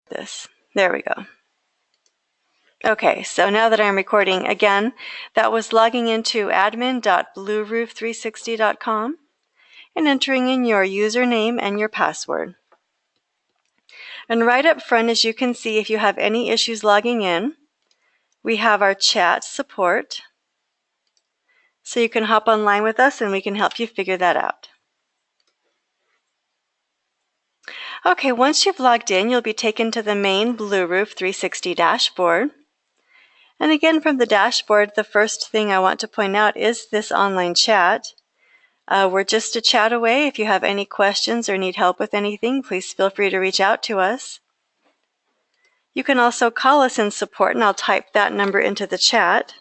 this. There we go. Okay, so now that I'm recording again, that was logging into admin.blueroof360.com and entering in your username and your password. And right up front, as you can see, if you have any issues logging in, we have our chat support. So you can hop online with us and we can help you figure that out. Okay, once you've logged in, you'll be taken to the main Blueroof 360 dashboard. And again, from the dashboard, the first thing I want to point out is this online chat. We're just a chat away. If you have any questions or need help with anything, please feel free to reach out to us. You can also call us in support, and I'll type that number into the chat.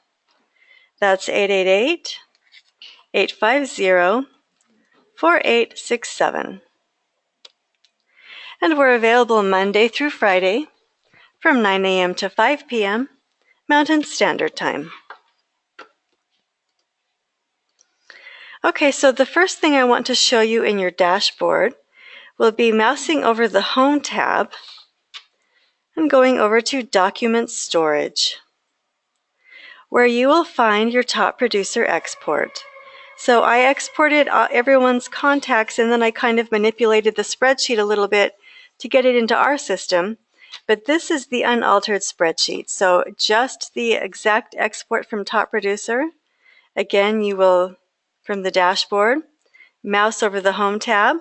That's 888-850-4867. And we're available Monday through Friday from 9 a.m. to 5 p.m. Mountain Standard Time. Okay, so the first thing I want to show you in your dashboard will be mousing over the Home tab and going over to Document Storage, where you will find your top producer export. So I exported everyone's contacts, and then I kind of manipulated the spreadsheet a little bit to get it into our system. But this is the unaltered spreadsheet. So just the exact export from top producer. Again, you will, from the dashboard, mouse over the Home tab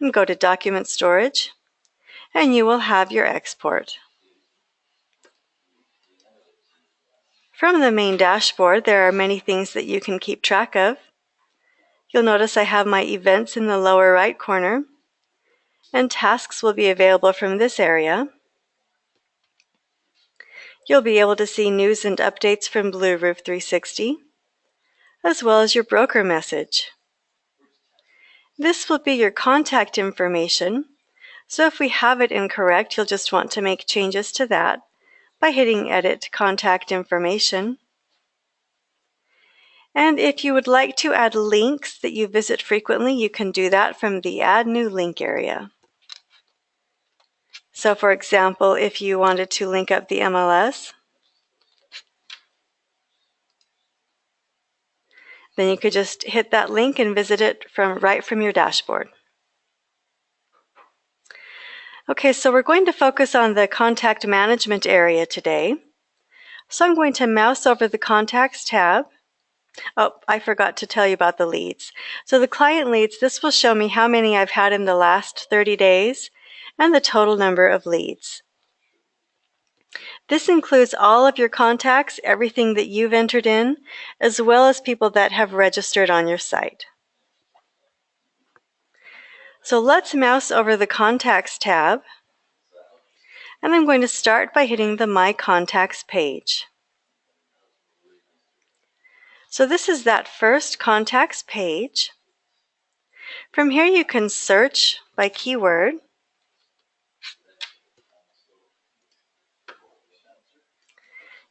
and go to Document Storage, and you will have your export. From the main dashboard, there are many things that you can keep track of. You'll notice I have my events in the lower right corner, and tasks will be available from this area. You'll be able to see news and updates from Blueroof 360, as well as your broker message. This will be your contact information, so if we have it incorrect, you'll just want to make changes to that by hitting Edit Contact Information. And if you would like to add links that you visit frequently, you can do that from the Add New Link area. So for example, if you wanted to link up the MLS, then you could just hit that link and visit it right from your dashboard. Okay, so we're going to focus on the contact management area today. So I'm going to mouse over the Contacts tab. Oh, I forgot to tell you about the leads. So the client leads, this will show me how many I've had in the last 30 days and the total number of leads. This includes all of your contacts, everything that you've entered in, as well as people that have registered on your site. So let's mouse over the Contacts tab, and I'm going to start by hitting the My Contacts page. So this is that first contacts page. From here you can search by keyword.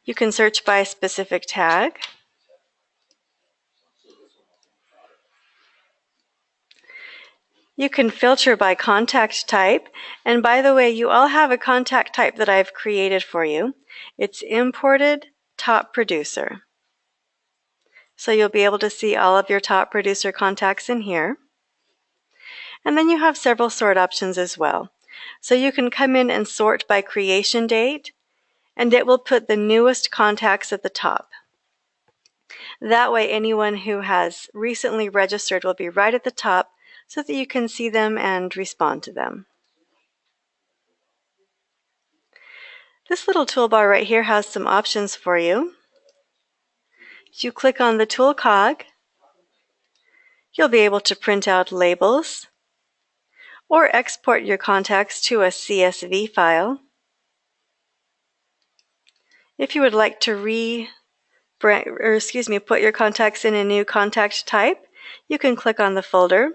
You can search by a specific tag. You can filter by contact type. And by the way, you all have a contact type that I've created for you. It's Imported Top Producer. So you'll be able to see all of your top producer contacts in here. And then you have several sort options as well. So you can come in and sort by creation date, and it will put the newest contacts at the top. That way, anyone who has recently registered will be right at the top so that you can see them and respond to them. This little toolbar right here has some options for you. If you click on the tool cog, you'll be able to print out labels or export your contacts to a CSV file. If you would like to put your contacts in a new contact type, you can click on the folder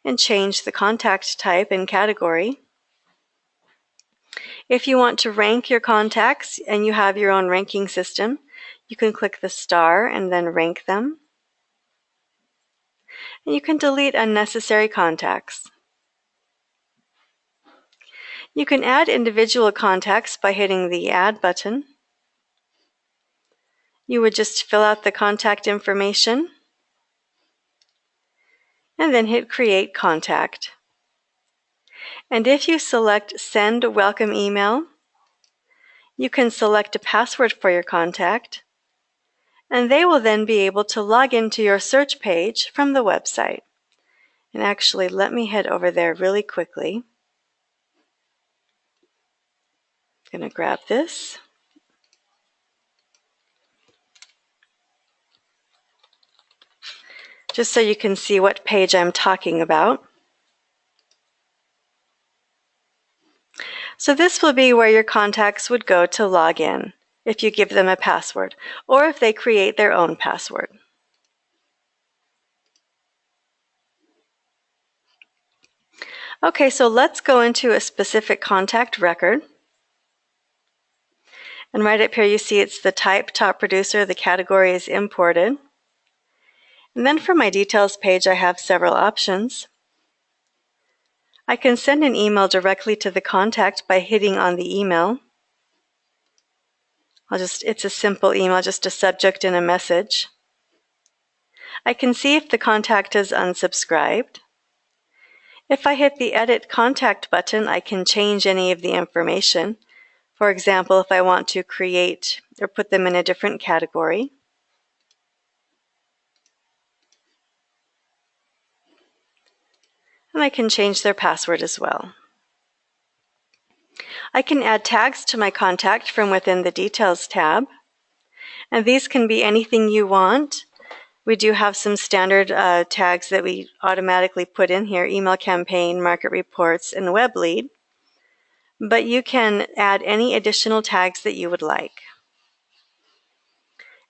and change the contact type and category. If you want to rank your contacts and you have your own ranking system, you can click the star and then rank them. And you can delete unnecessary contacts. You can add individual contacts by hitting the Add button. You would just fill out the contact information and then hit Create Contact. And if you select Send Welcome Email, you can select a password for your contact, and they will then be able to log into your search page from the website. And actually, let me head over there really quickly. I'm going to grab this. Just so you can see what page I'm talking about. So this will be where your contacts would go to log in if you give them a password, or if they create their own password. Okay, so let's go into a specific contact record. And right up here you see it's the type, top producer, the category is imported. And then for my details page, I have several options. I can send an email directly to the contact by hitting on the email. It's a simple email, just a subject and a message. I can see if the contact is unsubscribed. If I hit the Edit Contact button, I can change any of the information. For example, if I want to create or put them in a different category. And I can change their password as well. I can add tags to my contact from within the Details tab. And these can be anything you want. We do have some standard tags that we automatically put in here: email campaign, market reports, and web lead. But you can add any additional tags that you would like.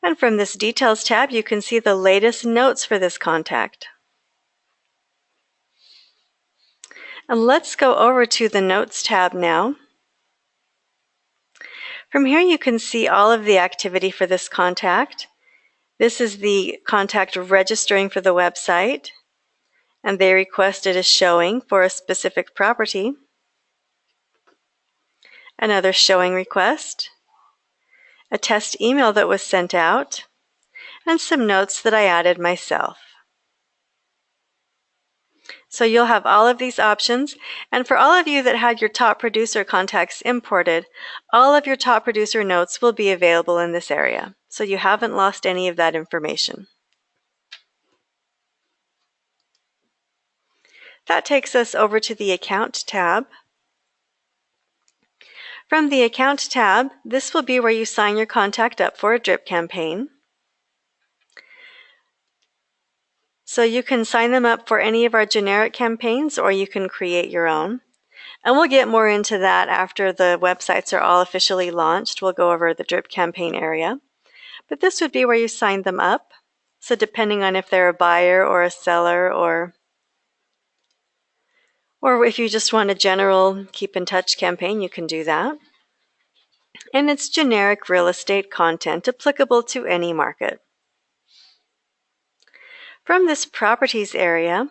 And from this Details tab, you can see the latest notes for this contact. And let's go over to the Notes tab now. From here you can see all of the activity for this contact. This is the contact registering for the website, and they requested a showing for a specific property. Another showing request, a test email that was sent out, and some notes that I added myself. So you'll have all of these options, and for all of you that had your top producer contacts imported, all of your top producer notes will be available in this area, so you haven't lost any of that information. That takes us over to the Account tab. From the Account tab, this will be where you sign your contact up for a drip campaign. So you can sign them up for any of our generic campaigns, or you can create your own. And we'll get more into that after the websites are all officially launched. We'll go over the drip campaign area. But this would be where you sign them up. So depending on if they're a buyer or a seller, or if you just want a general keep in touch campaign, you can do that. And it's generic real estate content applicable to any market. From this Properties area,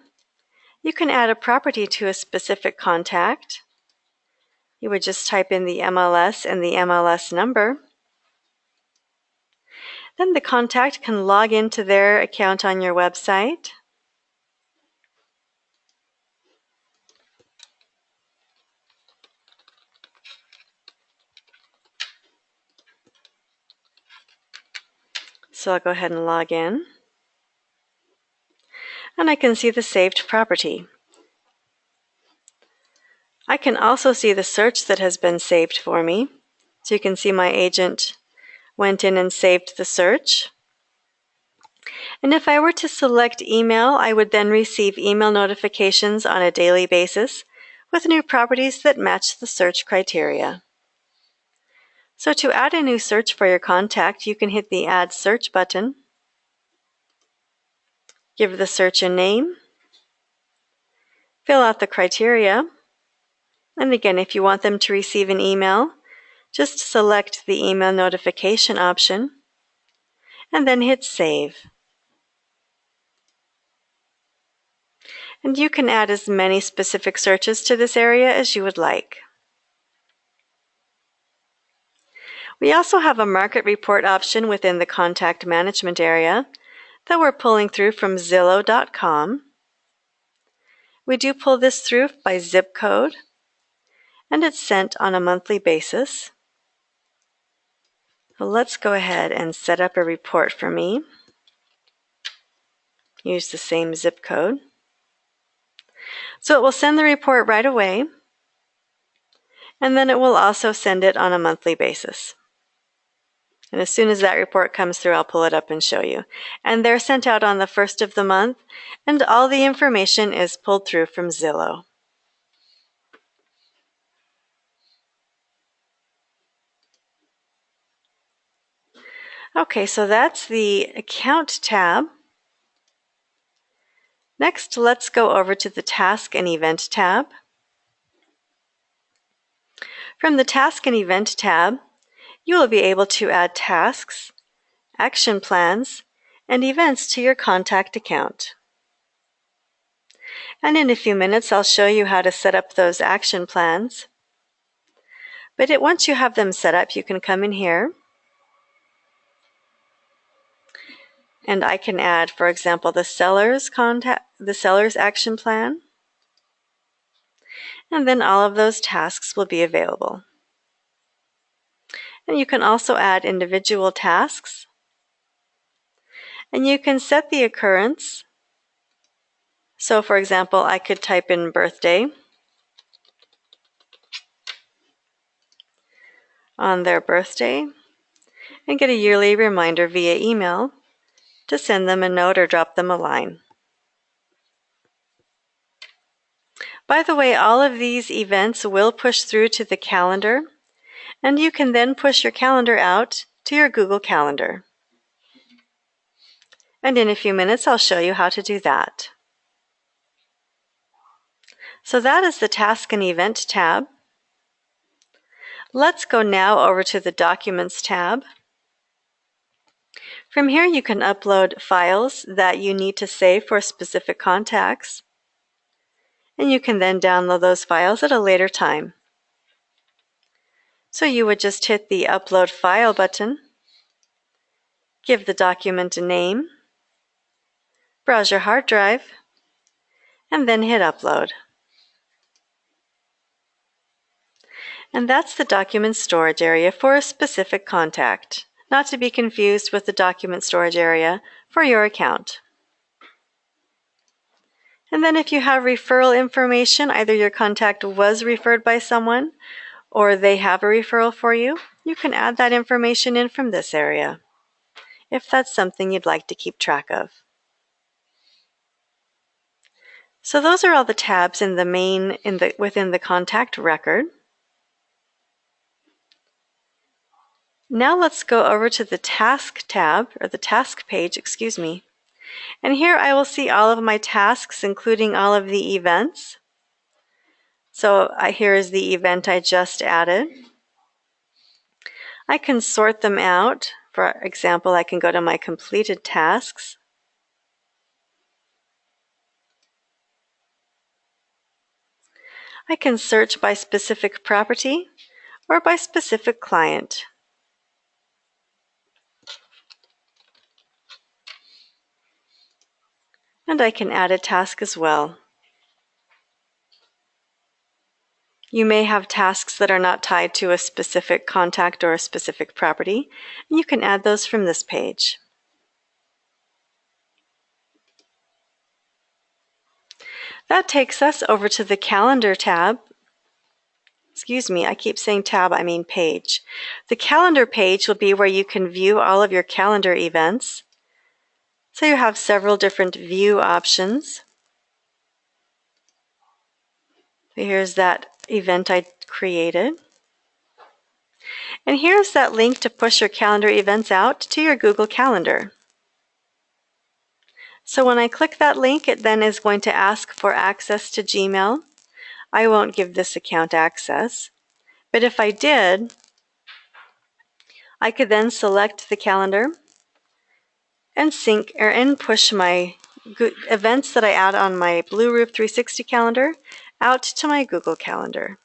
you can add a property to a specific contact. You would just type in the MLS and the MLS number. Then the contact can log into their account on your website. So I'll go ahead and log in. And I can see the saved property. I can also see the search that has been saved for me. So you can see my agent went in and saved the search. And if I were to select email, I would then receive email notifications on a daily basis with new properties that match the search criteria. So to add a new search for your contact, you can hit the Add Search button. Give the search a name. Fill out the criteria. And again, if you want them to receive an email, just select the email notification option and then hit Save. And you can add as many specific searches to this area as you would like. We also have a market report option within the contact management area that we're pulling through from Zillow.com. We do pull this through by zip code, and it's sent on a monthly basis. Well, let's go ahead and set up a report for me. Use the same zip code. So it will send the report right away, and then it will also send it on a monthly basis. And as soon as that report comes through, I'll pull it up and show you. And they're sent out on the 1st of the month, and all the information is pulled through from Zillow. Okay, so that's the Account tab. Next, let's go over to the Task and Event tab. From the Task and Event tab, you will be able to add tasks, action plans, and events to your contact account. And in a few minutes, I'll show you how to set up those action plans. But once you have them set up, you can come in here, and I can add, for example, the seller's action plan, and then all of those tasks will be available. And you can also add individual tasks, and you can set the occurrence. So for example, I could type in birthday on their birthday and get a yearly reminder via email to send them a note or drop them a line. By the way, all of these events will push through to the calendar, and you can then push your calendar out to your Google Calendar. And in a few minutes, I'll show you how to do that. So that is the Task and Event tab. Let's go now over to the Documents tab. From here, you can upload files that you need to save for specific contacts, and you can then download those files at a later time. So you would just hit the Upload File button, give the document a name, browse your hard drive, and then hit Upload. And that's the document storage area for a specific contact, not to be confused with the document storage area for your account. And then if you have referral information, either your contact was referred by someone or they have a referral for you, you can add that information in from this area, if that's something you'd like to keep track of. So those are all the tabs in the within the contact record. Now let's go over to the Task tab, or the Task page, excuse me. And here I will see all of my tasks, including all of the events. So here is the event I just added. I can sort them out. For example, I can go to my completed tasks. I can search by specific property or by specific client. And I can add a task as well. You may have tasks that are not tied to a specific contact or a specific property, and you can add those from this page. That takes us over to the Calendar tab. Excuse me, I keep saying tab, I mean page. The Calendar page will be where you can view all of your calendar events. So you have several different view options. Here's that event I created. And here's that link to push your calendar events out to your Google Calendar. So when I click that link, it then is going to ask for access to Gmail. I won't give this account access, but if I did, I could then select the calendar and push my events that I add on my Blueroof 360 calendar out to my Google Calendar.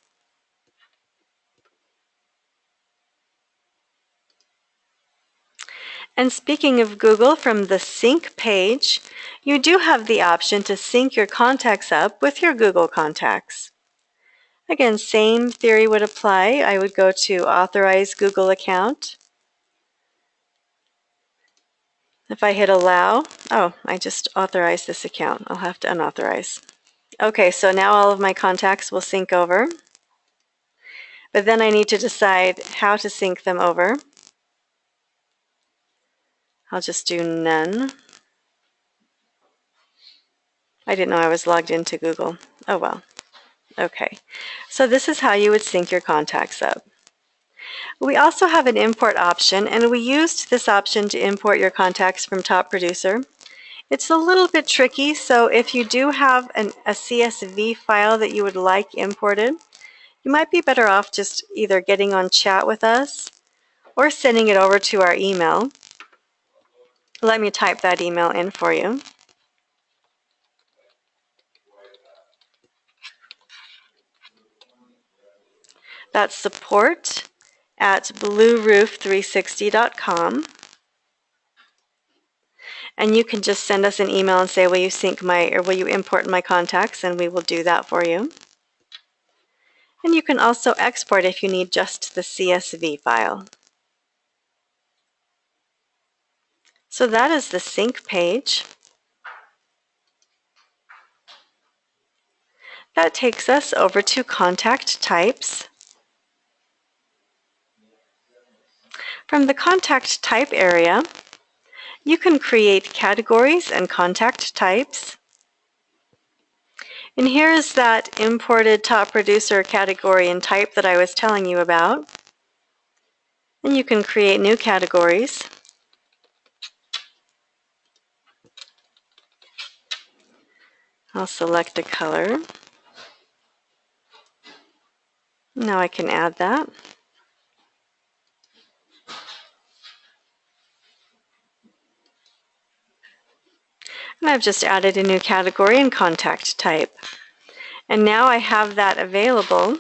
And speaking of Google, from the Sync page, you do have the option to sync your contacts up with your Google contacts. Again, same theory would apply. I would go to Authorize Google Account. If I hit Allow, oh, I just authorized this account. I'll have to unauthorize. Okay, so now all of my contacts will sync over. But then I need to decide how to sync them over. I'll just do None. I didn't know I was logged into Google. Oh well. Okay, so this is how you would sync your contacts up. We also have an import option, and we used this option to import your contacts from Top Producer. It's a little bit tricky, so if you do have a CSV file that you would like imported, you might be better off just either getting on chat with us or sending it over to our email. Let me type that email in for you. That's support@blueroof360.com. And you can just send us an email and say, will you import my contacts, and we will do that for you. And you can also export if you need just the CSV file. So that is the sync page. That takes us over to contact types. From the contact type area, you can create categories and contact types. And here is that imported Top Producer category and type that I was telling you about. And you can create new categories. I'll select a color. Now I can add that. And I've just added a new category and contact type. And now I have that available.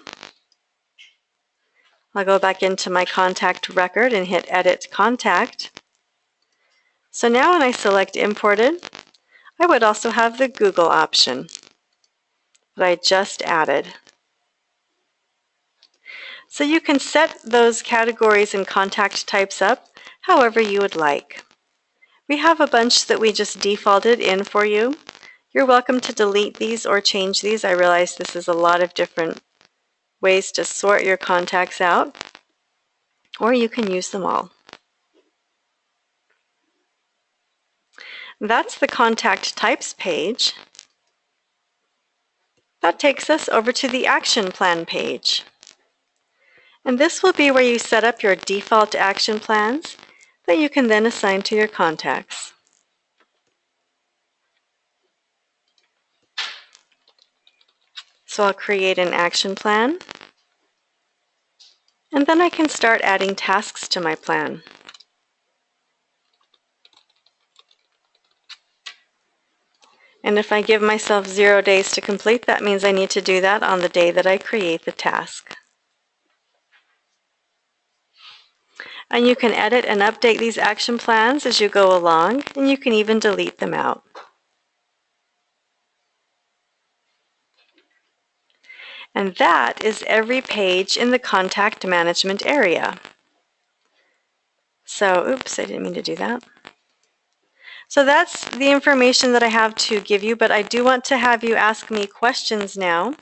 I'll go back into my contact record and hit Edit Contact. So now when I select Imported, I would also have the Google option that I just added. So you can set those categories and contact types up however you would like. We have a bunch that we just defaulted in for you. You're welcome to delete these or change these. I realize this is a lot of different ways to sort your contacts out, or you can use them all. That's the contact types page. That takes us over to the action plan page. And this will be where you set up your default action plans that you can then assign to your contacts. So I'll create an action plan, and then I can start adding tasks to my plan. And if I give myself 0 days to complete, that means I need to do that on the day that I create the task. And you can edit and update these action plans as you go along, and you can even delete them out. And that is every page in the contact management area. So, oops, I didn't mean to do that. So that's the information that I have to give you, but I do want to have you ask me questions now.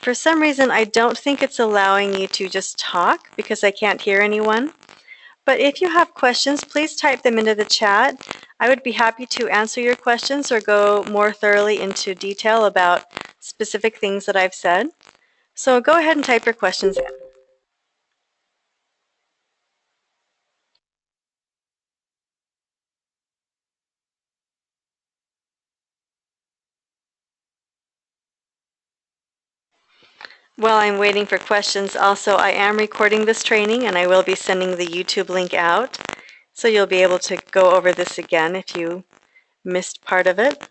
For some reason, I don't think it's allowing you to just talk because I can't hear anyone. But if you have questions, please type them into the chat. I would be happy to answer your questions or go more thoroughly into detail about specific things that I've said. So go ahead and type your questions in. While I'm waiting for questions, also I am recording this training and I will be sending the YouTube link out. So you'll be able to go over this again if you missed part of it.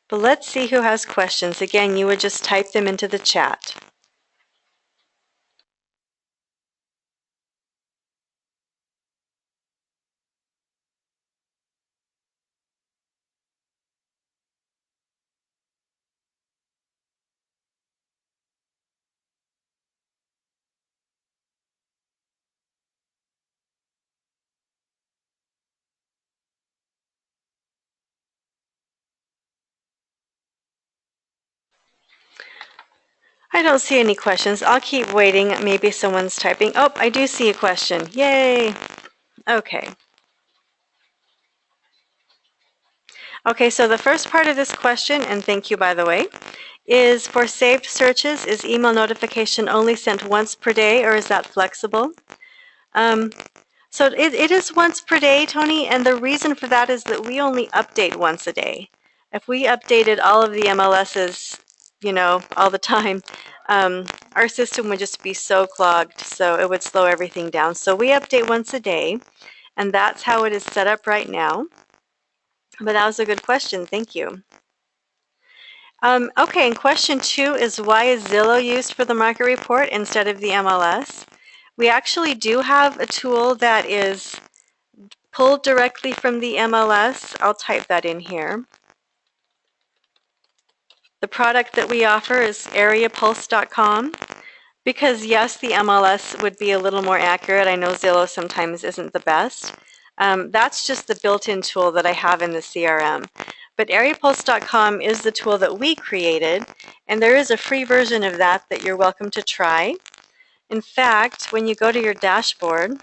But let's see who has questions. Again, you would just type them into the chat. I don't see any questions. I'll keep waiting. Maybe someone's typing. Oh, I do see a question. Yay. Okay. Okay, so the first part of this question, and thank you by the way, is for saved searches, is email notification only sent once per day or is that flexible? So it is once per day, Tony, and the reason for that is that we only update once a day. If we updated all of the MLSs, all the time, our system would just be so clogged, so it would slow everything down. So we update once a day, and that's how it is set up right now. But that was a good question. Thank you. Okay, and question 2 is why is Zillow used for the market report instead of the MLS? We actually do have a tool that is pulled directly from the MLS. I'll type that in here. The product that we offer is areapulse.com because yes, the MLS would be a little more accurate. I know Zillow sometimes isn't the best. That's just the built-in tool that I have in the CRM. But areapulse.com is the tool that we created, and there is a free version of that that you're welcome to try. In fact, when you go to your dashboard,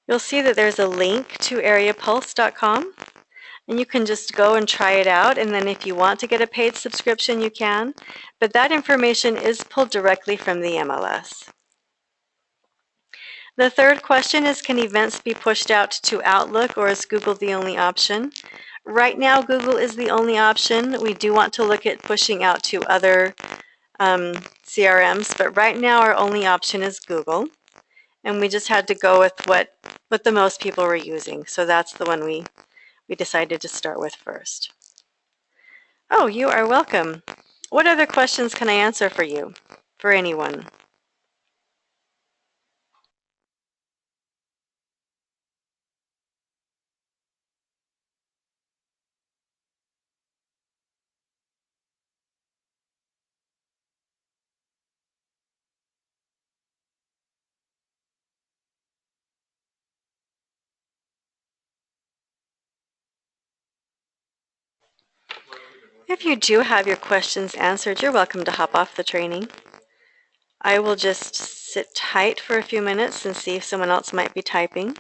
you'll see that there's a link to areapulse.com, and you can just go and try it out, and then if you want to get a paid subscription, you can. But that information is pulled directly from the MLS. The third question is, can events be pushed out to Outlook, or is Google the only option? Right now, Google is the only option. We do want to look at pushing out to other CRMs, but right now our only option is Google. And we just had to go with what the most people were using. So that's the one we decided to start with first. Oh, you are welcome. What other questions can I answer for you, for anyone? If you do have your questions answered, you're welcome to hop off the training. I will just sit tight for a few minutes and see if someone else might be typing.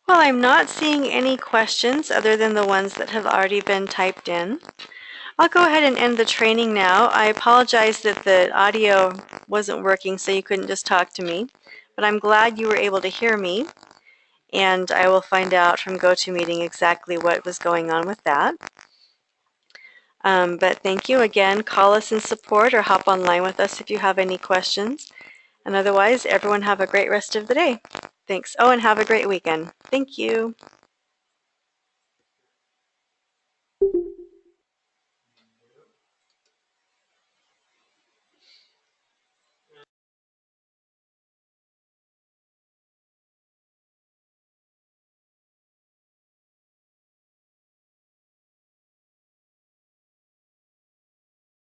Well, I'm not seeing any questions other than the ones that have already been typed in. I'll go ahead and end the training now. I apologize that the audio wasn't working so you couldn't just talk to me, but I'm glad you were able to hear me, and I will find out from GoToMeeting exactly what was going on with that. But thank you again. Call us in support or hop online with us if you have any questions. And otherwise, everyone have a great rest of the day. Thanks. Oh, and have a great weekend. Thank you.